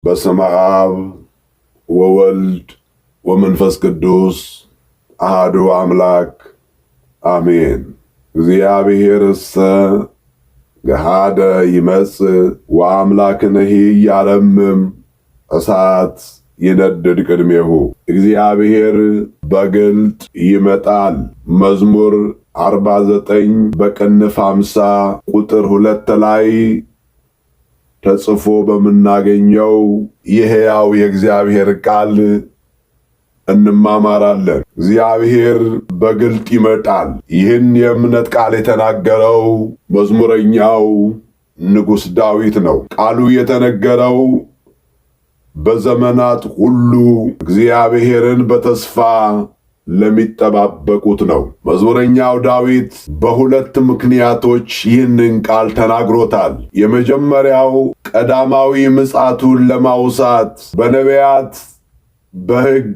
በስመ አብ ወወልድ ወመንፈስ ቅዱስ አሐዱ አምላክ አሜን። እግዚአብሔርሰ ገሃደ ይመጽእ ወአምላክነሂ ያረምም እሳት ይነድድ ቅድሜሁ። እግዚአብሔር በግልጥ ይመጣል። መዝሙር 49 በቅንፍ 50 ቁጥር 2 ላይ ተጽፎ በምናገኘው የሕያው የእግዚአብሔር ቃል እንማማራለን። እግዚአብሔር በግልጥ ይመጣል። ይህን የእምነት ቃል የተናገረው መዝሙረኛው ንጉሥ ዳዊት ነው። ቃሉ የተነገረው በዘመናት ሁሉ እግዚአብሔርን በተስፋ ለሚጠባበቁት ነው። መዝሙረኛው ዳዊት በሁለት ምክንያቶች ይህንን ቃል ተናግሮታል። የመጀመሪያው ቀዳማዊ ምጽአቱን ለማውሳት በነቢያት፣ በሕግ፣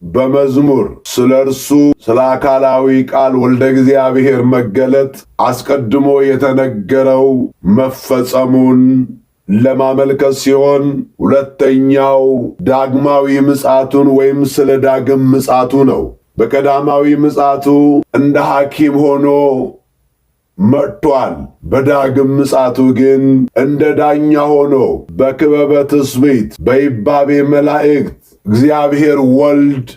በመዝሙር ስለ እርሱ ስለ አካላዊ ቃል ወልደ እግዚአብሔር መገለጥ አስቀድሞ የተነገረው መፈጸሙን ለማመልከት ሲሆን፣ ሁለተኛው ዳግማዊ ምጽአቱን ወይም ስለ ዳግም ምጽአቱ ነው። በቀዳማዊ ምጽአቱ እንደ ሐኪም ሆኖ መጥቷል። በዳግም ምጽአቱ ግን እንደ ዳኛ ሆኖ በክበበ ትስብእት በይባቤ መላእክት እግዚአብሔር ወልድ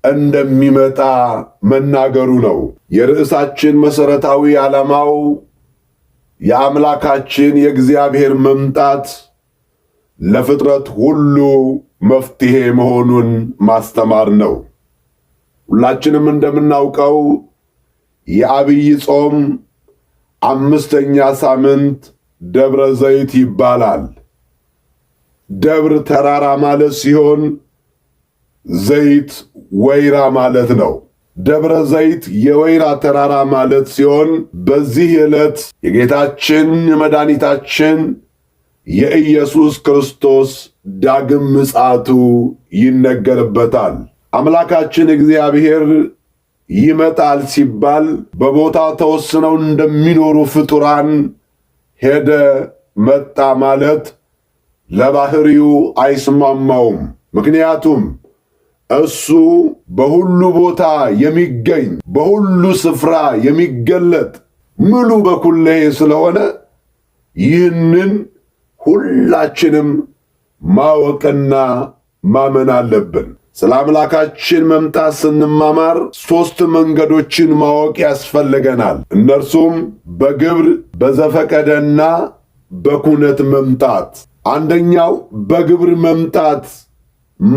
እንደሚመጣ መናገሩ ነው። የርዕሳችን መሠረታዊ ዓላማው የአምላካችን የእግዚአብሔር መምጣት ለፍጥረት ሁሉ መፍትሔ መሆኑን ማስተማር ነው። ሁላችንም እንደምናውቀው የዐቢይ ጾም 5ኛ ሳምንት ደብረ ዘይት ይባላል። ደብር ተራራ ማለት ሲሆን ዘይት ወይራ ማለት ነው። ደብረ ዘይት የወይራ ተራራ ማለት ሲሆን በዚህ ዕለት የጌታችን የመድኃኒታችን የኢየሱስ ክርስቶስ ዳግም ምጽአቱ ይነገርበታል። አምላካችን እግዚአብሔር ይመጣል ሲባል በቦታ ተወስነው እንደሚኖሩ ፍጡራን ሄደ መጣ ማለት ለባህሪው አይስማማውም። ምክንያቱም እሱ በሁሉ ቦታ የሚገኝ በሁሉ ስፍራ የሚገለጥ ምሉ በኩለሄ ስለሆነ ይህንን ሁላችንም ማወቅና ማመን አለብን። ስለ አምላካችን መምጣት ስንማማር 3 መንገዶችን ማወቅ ያስፈልገናል። እነርሱም በግብር በዘፈቀደና በኩነት መምጣት። አንደኛው በግብር መምጣት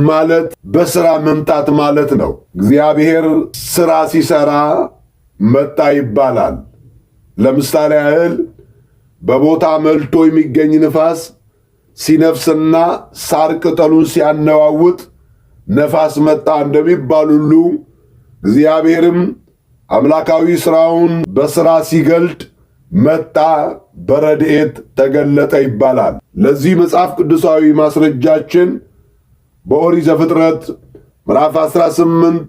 ማለት በሥራ መምጣት ማለት ነው። እግዚአብሔር ሥራ ሲሠራ መጣ ይባላል። ለምሳሌ ያህል በቦታ መልቶ የሚገኝ ንፋስ ሲነፍስና ሳር ቅጠሉን ሲያነዋውጥ ነፋስ መጣ እንደሚባል ሁሉ እግዚአብሔርም አምላካዊ ሥራውን በሥራ ሲገልጥ መጣ፣ በረድኤት ተገለጠ ይባላል። ለዚህ መጽሐፍ ቅዱሳዊ ማስረጃችን በኦሪት ዘፍጥረት ምዕራፍ 18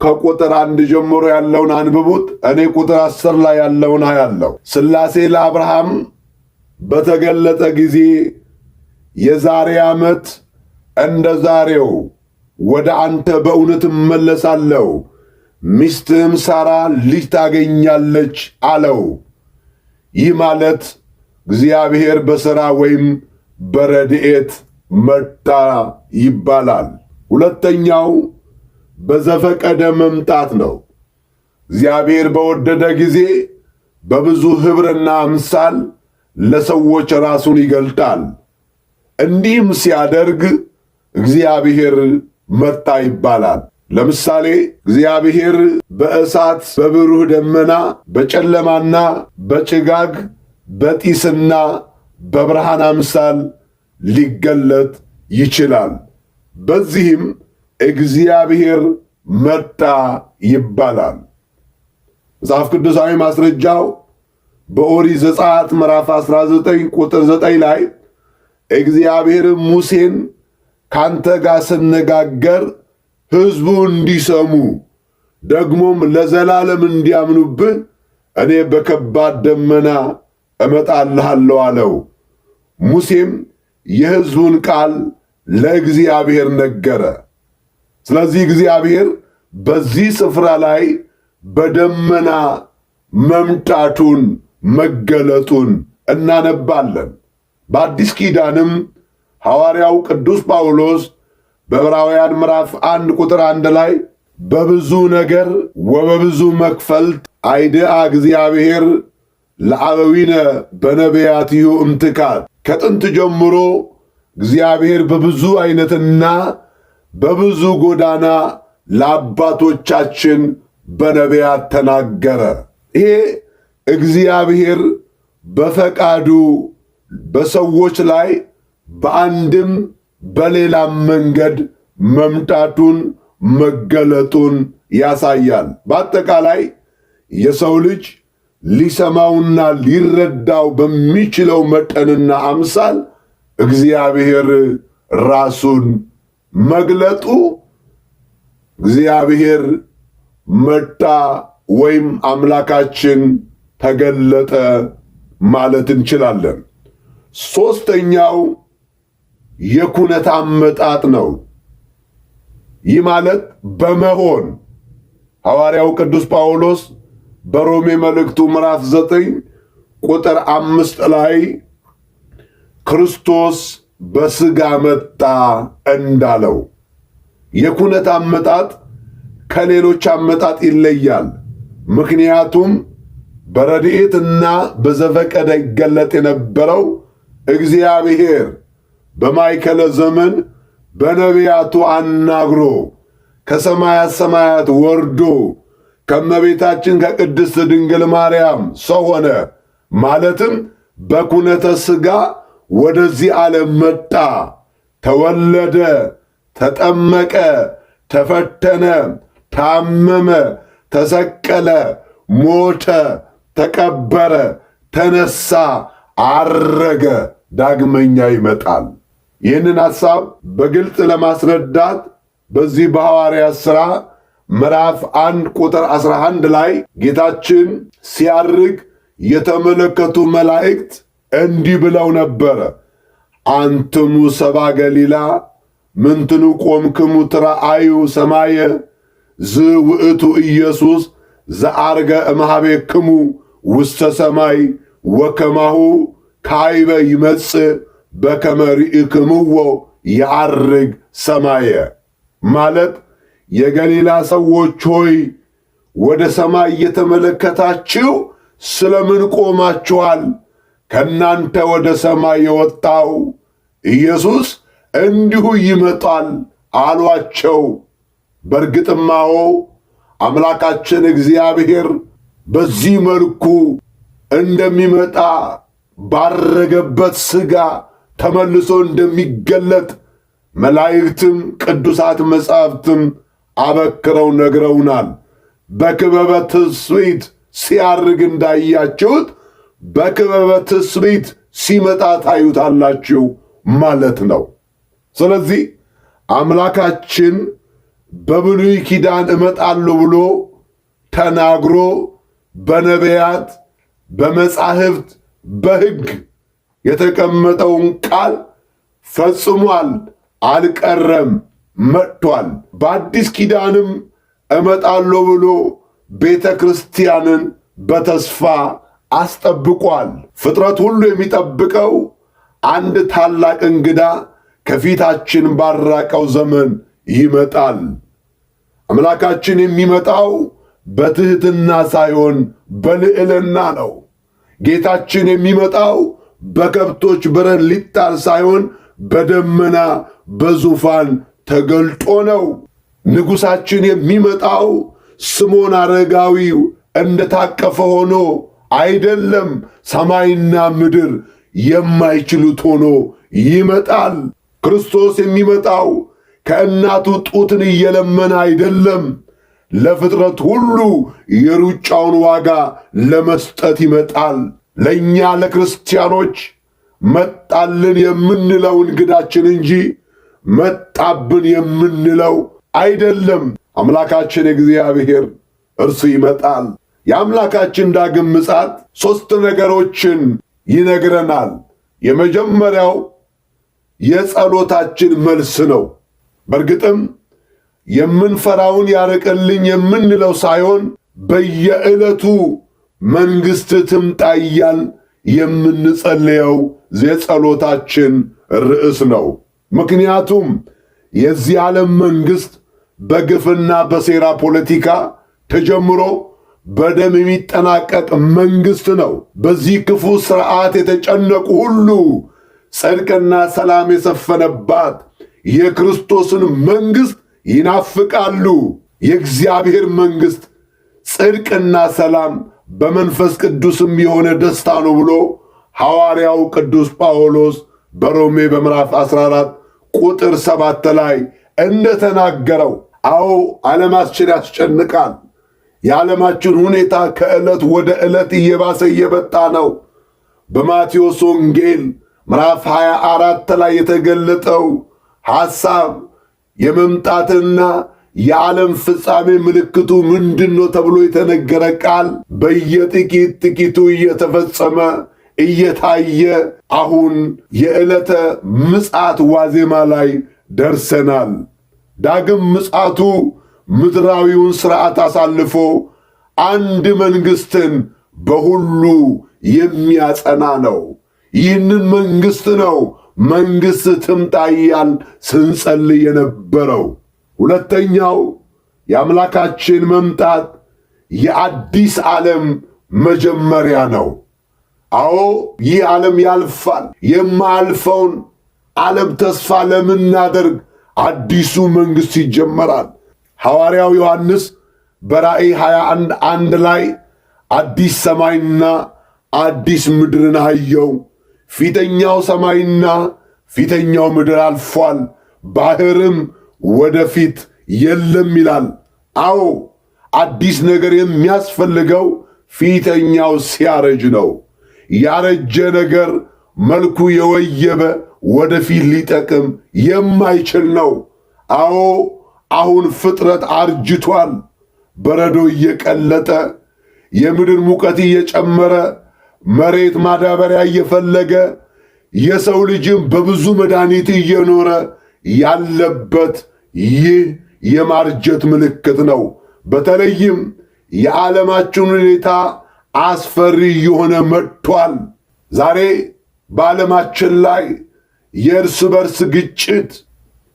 ከቁጥር 1 ጀምሮ ያለውን አንብቡት። እኔ ቁጥር 10 ላይ ያለውን አያለሁ። ሥላሴ ለአብርሃም በተገለጠ ጊዜ የዛሬ ዓመት እንደ ዛሬው ወደ አንተ በእውነት እመለሳለሁ፣ ሚስትህም ሳራ ልጅ ታገኛለች አለው። ይህ ማለት እግዚአብሔር በሥራ ወይም በረድኤት መጣ ይባላል። ሁለተኛው በዘፈቀደ መምጣት ነው። እግዚአብሔር በወደደ ጊዜ በብዙ ኅብርና አምሳል ለሰዎች ራሱን ይገልጣል። እንዲህም ሲያደርግ እግዚአብሔር መጣ ይባላል። ለምሳሌ እግዚአብሔር በእሳት፣ በብሩህ ደመና፣ በጨለማና በጭጋግ፣ በጢስና በብርሃን አምሳል ሊገለጥ ይችላል። በዚህም እግዚአብሔር መጣ ይባላል። መጽሐፍ ቅዱሳዊ ማስረጃው በኦሪት ዘጸአት ምዕራፍ 19 ቁጥር 9 ላይ እግዚአብሔር ሙሴን ካንተ ጋር ስነጋገር ሕዝቡ እንዲሰሙ ደግሞም ለዘላለም እንዲያምኑብህ እኔ በከባድ ደመና እመጣልሃለሁ አለው። ሙሴም የሕዝቡን ቃል ለእግዚአብሔር ነገረ። ስለዚህ እግዚአብሔር በዚህ ስፍራ ላይ በደመና መምጣቱን መገለጡን እናነባለን። በአዲስ ኪዳንም ሐዋርያው ቅዱስ ጳውሎስ በዕብራውያን ምዕራፍ 1 ቁጥር 1 ላይ በብዙ ነገር ወበብዙ መክፈልት አይድአ እግዚአብሔር ለአበዊነ በነቢያትዩ እምትካት፣ ከጥንት ጀምሮ እግዚአብሔር በብዙ አይነትና በብዙ ጎዳና ለአባቶቻችን በነቢያት ተናገረ። ይሄ እግዚአብሔር በፈቃዱ በሰዎች ላይ በአንድም በሌላም መንገድ መምጣቱን መገለጡን ያሳያል። በአጠቃላይ የሰው ልጅ ሊሰማውና ሊረዳው በሚችለው መጠንና አምሳል እግዚአብሔር ራሱን መግለጡ እግዚአብሔር መጣ ወይም አምላካችን ተገለጠ ማለት እንችላለን። ሦስተኛው የኩነት አመጣጥ ነው። ይህ ማለት በመሆን ሐዋርያው ቅዱስ ጳውሎስ በሮሜ መልእክቱ ምዕራፍ 9 ቁጥር 5 ላይ ክርስቶስ በሥጋ መጣ እንዳለው የኩነት አመጣጥ ከሌሎች አመጣጥ ይለያል። ምክንያቱም በረድኤትና በዘፈቀደ ይገለጥ የነበረው እግዚአብሔር በማይከለ ዘመን በነቢያቱ አናግሮ ከሰማያት ሰማያት ወርዶ ከእመቤታችን ከቅድስት ድንግል ማርያም ሰው ሆነ። ማለትም በኩነተ ሥጋ ወደዚህ ዓለም መጣ፣ ተወለደ፣ ተጠመቀ፣ ተፈተነ፣ ታመመ፣ ተሰቀለ፣ ሞተ፣ ተቀበረ፣ ተነሳ፣ አረገ፣ ዳግመኛ ይመጣል። ይህንን ሐሳብ በግልጽ ለማስረዳት በዚህ በሐዋርያት ሥራ ምዕራፍ 1 ቁጥር 11 ላይ ጌታችን ሲያርግ የተመለከቱ መላእክት እንዲህ ብለው ነበረ። አንትሙ ሰባ ገሊላ ምንትኑ ቆምክሙ ትረአዩ ሰማየ ዝውእቱ ኢየሱስ ዘአርገ እምኀቤክሙ ውስተ ሰማይ ወከማሁ ካይበ ይመጽእ በከመ ርኢክምዎ የዐርግ ሰማየ። ማለት የገሊላ ሰዎች ሆይ ወደ ሰማይ እየተመለከታችሁ ስለምን ቆማችኋል? ከእናንተ ወደ ሰማይ የወጣው ኢየሱስ እንዲሁ ይመጣል አሏቸው። በርግጥማዎ አምላካችን እግዚአብሔር በዚህ መልኩ እንደሚመጣ ባረገበት ሥጋ ተመልሶ እንደሚገለጥ መላእክትም ቅዱሳት መጻሕፍትም አበክረው ነግረውናል። በክበበ ትስብእት ሲያርግ እንዳያችሁት በክበበ ትስብእት ሲመጣ ታዩታላችሁ ማለት ነው። ስለዚህ አምላካችን በብሉይ ኪዳን እመጣለሁ ብሎ ተናግሮ በነቢያት በመጻሕፍት በሕግ የተቀመጠውን ቃል ፈጽሟል፣ አልቀረም፣ መጥቷል። በአዲስ ኪዳንም እመጣለሁ ብሎ ቤተ ክርስቲያንን በተስፋ አስጠብቋል። ፍጥረት ሁሉ የሚጠብቀው አንድ ታላቅ እንግዳ ከፊታችን ባራቀው ዘመን ይመጣል። አምላካችን የሚመጣው በትሕትና ሳይሆን በልዕልና ነው። ጌታችን የሚመጣው በከብቶች በረት ሊጣል ሳይሆን በደመና በዙፋን ተገልጦ ነው። ንጉሣችን የሚመጣው ስምዖን አረጋዊው እንደታቀፈ ሆኖ አይደለም። ሰማይና ምድር የማይችሉት ሆኖ ይመጣል። ክርስቶስ የሚመጣው ከእናቱ ጡትን እየለመነ አይደለም። ለፍጥረት ሁሉ የሩጫውን ዋጋ ለመስጠት ይመጣል። ለእኛ ለክርስቲያኖች መጣልን የምንለው እንግዳችን እንጂ መጣብን የምንለው አይደለም። አምላካችን እግዚአብሔር እርሱ ይመጣል። የአምላካችን ዳግም ምጽአት ሦስት ነገሮችን ይነግረናል። የመጀመሪያው የጸሎታችን መልስ ነው። በእርግጥም የምንፈራውን ያርቅልኝ የምንለው ሳይሆን በየዕለቱ መንግሥት ትምጣ እያልን የምንጸልየው የጸሎታችን ርዕስ ነው። ምክንያቱም የዚህ ዓለም መንግሥት በግፍና በሴራ ፖለቲካ ተጀምሮ በደም የሚጠናቀቅ መንግሥት ነው። በዚህ ክፉ ሥርዓት የተጨነቁ ሁሉ ጽድቅና ሰላም የሰፈነባት የክርስቶስን መንግሥት ይናፍቃሉ። የእግዚአብሔር መንግሥት ጽድቅና ሰላም በመንፈስ ቅዱስም የሆነ ደስታ ነው ብሎ ሐዋርያው ቅዱስ ጳውሎስ በሮሜ በምዕራፍ 14 ቁጥር 7 ላይ እንደተናገረው፣ አዎ ዓለማችን ያስጨንቃል። የዓለማችን ሁኔታ ከዕለት ወደ ዕለት እየባሰ እየበጣ ነው። በማቴዎስ ወንጌል ምዕራፍ 24 ላይ የተገለጠው ሐሳብ የመምጣትና የዓለም ፍጻሜ ምልክቱ ምንድን ነው ተብሎ የተነገረ ቃል በየጥቂት ጥቂቱ እየተፈጸመ እየታየ አሁን የዕለተ ምጽአት ዋዜማ ላይ ደርሰናል። ዳግም ምጽአቱ ምድራዊውን ሥርዓት አሳልፎ አንድ መንግሥትን በሁሉ የሚያጸና ነው። ይህንን መንግሥት ነው መንግሥት ትምጣ እያልን ስንጸልይ የነበረው። ሁለተኛው የአምላካችን መምጣት የአዲስ ዓለም መጀመሪያ ነው። አዎ ይህ ዓለም ያልፋል። የማያልፈውን ዓለም ተስፋ ለምናደርግ አዲሱ መንግሥት ይጀመራል። ሐዋርያው ዮሐንስ በራእይ 21:1 ላይ አዲስ ሰማይና አዲስ ምድርን አየው፣ ፊተኛው ሰማይና ፊተኛው ምድር አልፏል፣ ባሕርም ወደፊት የለም ይላል። አዎ አዲስ ነገር የሚያስፈልገው ፊተኛው ሲያረጅ ነው። ያረጀ ነገር መልኩ የወየበ ወደፊት ሊጠቅም የማይችል ነው። አዎ አሁን ፍጥረት አርጅቷል። በረዶ እየቀለጠ የምድር ሙቀት እየጨመረ መሬት ማዳበሪያ እየፈለገ የሰው ልጅም በብዙ መድኃኒት እየኖረ ያለበት ይህ የማርጀት ምልክት ነው። በተለይም የዓለማችን ሁኔታ አስፈሪ እየሆነ መጥቷል። ዛሬ በዓለማችን ላይ የእርስ በርስ ግጭት፣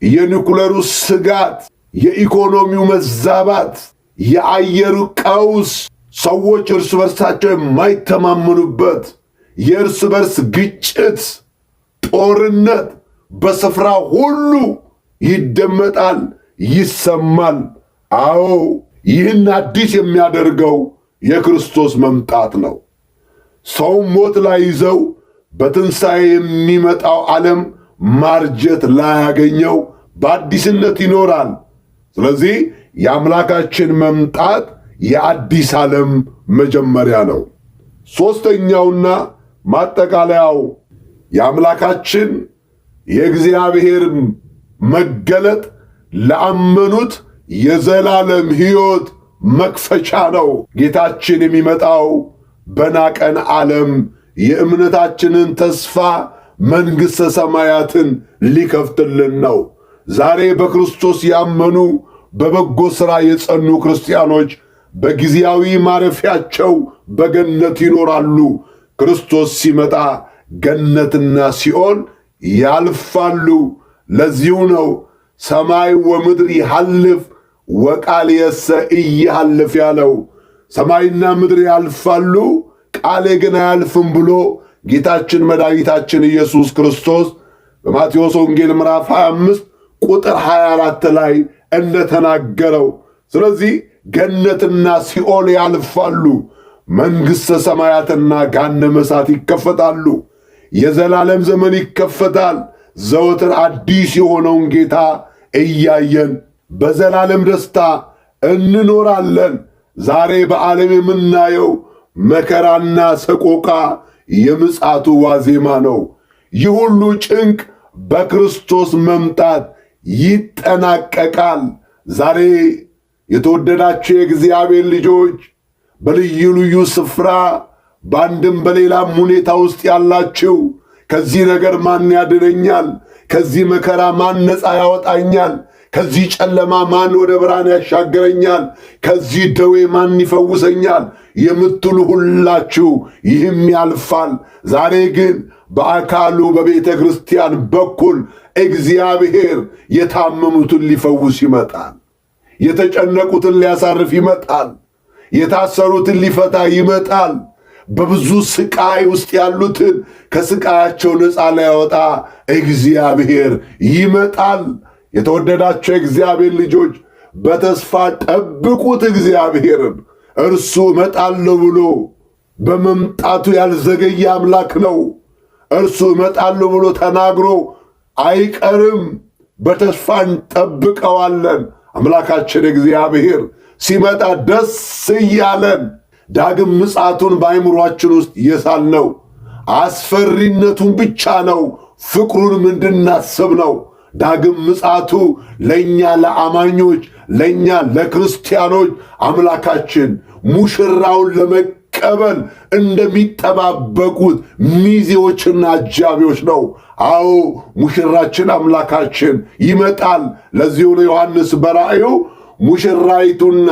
የኒኩለሩ ስጋት፣ የኢኮኖሚው መዛባት፣ የአየሩ ቀውስ፣ ሰዎች እርስ በርሳቸው የማይተማመኑበት የእርስ በርስ ግጭት፣ ጦርነት በስፍራ ሁሉ ይደመጣል፣ ይሰማል። አዎ ይህን አዲስ የሚያደርገው የክርስቶስ መምጣት ነው። ሰው ሞት ላይ ይዘው በትንሣኤ የሚመጣው ዓለም ማርጀት ላያገኘው በአዲስነት ይኖራል። ስለዚህ የአምላካችን መምጣት የአዲስ ዓለም መጀመሪያ ነው። ሦስተኛውና ማጠቃለያው የአምላካችን የእግዚአብሔር መገለጥ ለአመኑት የዘላለም ሕይወት መክፈቻ ነው። ጌታችን የሚመጣው በናቀን ዓለም የእምነታችንን ተስፋ መንግሥተ ሰማያትን ሊከፍትልን ነው። ዛሬ በክርስቶስ ያመኑ በበጎ ሥራ የጸኑ ክርስቲያኖች በጊዜያዊ ማረፊያቸው በገነት ይኖራሉ። ክርስቶስ ሲመጣ ገነትና ሲኦል ያልፋሉ። ለዚሁ ነው ሰማይ ወምድር ይሃልፍ ወቃልየሰ ኢይሃልፍ ያለው። ሰማይና ምድር ያልፋሉ ቃሌ ግን አያልፍም ብሎ ጌታችን መድኃኒታችን ኢየሱስ ክርስቶስ በማቴዎስ ወንጌል ምዕራፍ 25 ቁጥር 24 ላይ እንደተናገረው። ስለዚህ ገነትና ሲኦል ያልፋሉ፣ መንግሥተ ሰማያትና ገሃነመ እሳት ይከፈታሉ። የዘላለም ዘመን ይከፈታል። ዘወትር አዲስ የሆነውን ጌታ እያየን በዘላለም ደስታ እንኖራለን። ዛሬ በዓለም የምናየው መከራና ሰቆቃ የምጽአቱ ዋዜማ ነው። ይህ ሁሉ ጭንቅ በክርስቶስ መምጣት ይጠናቀቃል። ዛሬ የተወደዳችሁ የእግዚአብሔር ልጆች በልዩ ልዩ ስፍራ በአንድም በሌላም ሁኔታ ውስጥ ያላችሁ ከዚህ ነገር ማን ያድነኛል? ከዚህ መከራ ማን ነፃ ያወጣኛል? ከዚህ ጨለማ ማን ወደ ብርሃን ያሻገረኛል? ከዚህ ደዌ ማን ይፈውሰኛል? የምትሉ ሁላችሁ ይህም ያልፋል። ዛሬ ግን በአካሉ በቤተ ክርስቲያን በኩል እግዚአብሔር የታመሙትን ሊፈውስ ይመጣል። የተጨነቁትን ሊያሳርፍ ይመጣል። የታሰሩትን ሊፈታ ይመጣል። በብዙ ስቃይ ውስጥ ያሉትን ከስቃያቸው ነፃ ሊያወጣ እግዚአብሔር ይመጣል። የተወደዳቸው የእግዚአብሔር ልጆች በተስፋ ጠብቁት እግዚአብሔርን። እርሱ እመጣለሁ ብሎ በመምጣቱ ያልዘገየ አምላክ ነው። እርሱ እመጣለሁ ብሎ ተናግሮ አይቀርም። በተስፋ እንጠብቀዋለን። አምላካችን እግዚአብሔር ሲመጣ ደስ እያለን ዳግም ምጽአቱን በአይምሯችን ውስጥ የሳልነው አስፈሪነቱን ብቻ ነው፣ ፍቅሩንም እንድናስብ ነው። ዳግም ምጽአቱ ለእኛ ለአማኞች፣ ለእኛ ለክርስቲያኖች አምላካችን ሙሽራውን ለመቀበል እንደሚጠባበቁት ሚዜዎችና አጃቢዎች ነው። አዎ ሙሽራችን አምላካችን ይመጣል። ለዚሁ ነው ዮሐንስ በራእዩ ሙሽራይቱና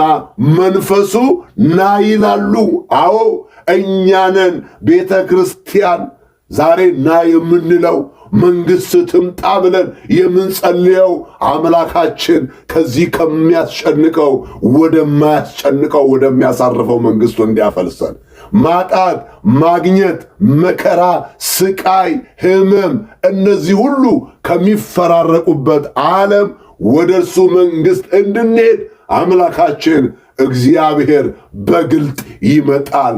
መንፈሱ ና ይላሉ። አዎ እኛንን ቤተ ክርስቲያን ዛሬ ና የምንለው መንግሥት ትምጣ ብለን የምንጸልየው አምላካችን ከዚህ ከሚያስጨንቀው ወደማያስጨንቀው ወደሚያሳርፈው መንግሥቱ እንዲያፈልሰን፣ ማጣት፣ ማግኘት፣ መከራ፣ ስቃይ፣ ሕመም እነዚህ ሁሉ ከሚፈራረቁበት ዓለም ወደ እርሱ መንግሥት እንድንሄድ አምላካችን እግዚአብሔር በግልጥ ይመጣል።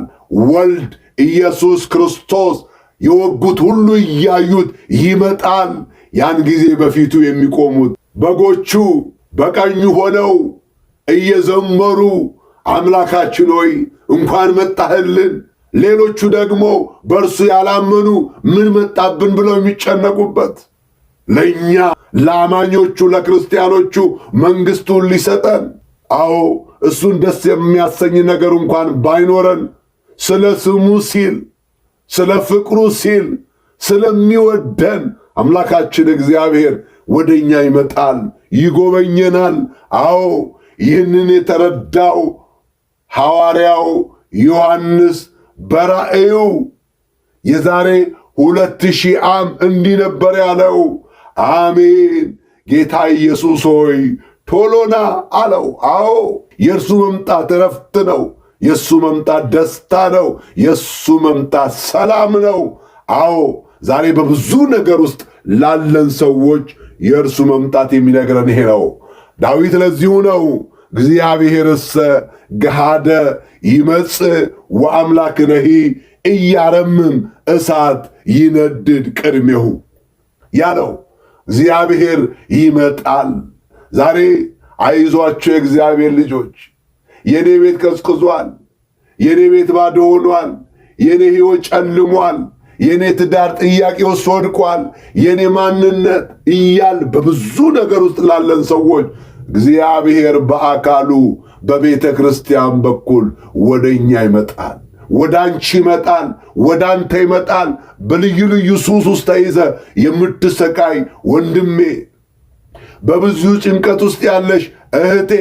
ወልድ ኢየሱስ ክርስቶስ የወጉት ሁሉ እያዩት ይመጣል። ያን ጊዜ በፊቱ የሚቆሙት በጎቹ በቀኙ ሆነው እየዘመሩ አምላካችን ሆይ እንኳን መጣህልን፣ ሌሎቹ ደግሞ በእርሱ ያላመኑ ምን መጣብን ብለው የሚጨነቁበት ለእኛ ለአማኞቹ ለክርስቲያኖቹ መንግሥቱን ሊሰጠን፣ አዎ እሱን ደስ የሚያሰኝ ነገር እንኳን ባይኖረን ስለ ስሙ ሲል ስለ ፍቅሩ ሲል ስለሚወደን አምላካችን እግዚአብሔር ወደ እኛ ይመጣል፣ ይጎበኘናል። አዎ ይህንን የተረዳው ሐዋርያው ዮሐንስ በራእዩ የዛሬ 2000 ዓም እንዲህ ነበር ያለው። አሜን ጌታ ኢየሱስ ሆይ ቶሎና አለው። አዎ የእርሱ መምጣት ዕረፍት ነው። የእሱ መምጣት ደስታ ነው። የእሱ መምጣት ሰላም ነው። አዎ ዛሬ በብዙ ነገር ውስጥ ላለን ሰዎች የእርሱ መምጣት የሚነግረን ይሄ ነው። ዳዊት ለዚሁ ነው እግዚአብሔርሰ ገሃደ ይመጽእ ወአምላክነሂ ኢያረምም እሳት ይነድድ ቅድሜሁ ያለው። እግዚአብሔር ይመጣል። ዛሬ አይዟቸው የእግዚአብሔር ልጆች፣ የኔ ቤት ቀዝቅዟል፣ የኔ ቤት ባዶ ሆኗል፣ የኔ ሕይወት ጨልሟል፣ የኔ ትዳር ጥያቄ ውስጥ ወድቋል፣ የኔ ማንነት እያል በብዙ ነገር ውስጥ ላለን ሰዎች እግዚአብሔር በአካሉ በቤተ ክርስቲያን በኩል ወደ እኛ ይመጣል፣ ወደ አንቺ ይመጣል፣ ወደ አንተ ይመጣል። በልዩ ልዩ ሱስ ውስጥ ተይዘ የምትሰቃይ ወንድሜ፣ በብዙ ጭንቀት ውስጥ ያለሽ እህቴ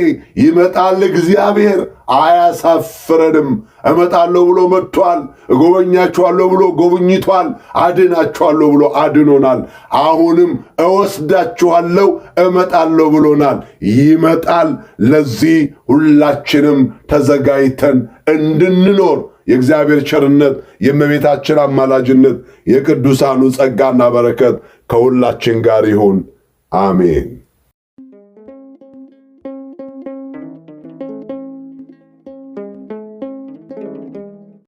ይመጣል። እግዚአብሔር አያሳፍረንም። እመጣለሁ ብሎ መጥቷል። እጎበኛችኋለሁ ብሎ ጎብኝቷል። አድናችኋለሁ ብሎ አድኖናል። አሁንም እወስዳችኋለሁ እመጣለሁ ብሎናል። ይመጣል። ለዚህ ሁላችንም ተዘጋጅተን እንድንኖር የእግዚአብሔር ቸርነት፣ የእመቤታችን አማላጅነት፣ የቅዱሳኑ ጸጋና በረከት ከሁላችን ጋር ይሁን። አሜን።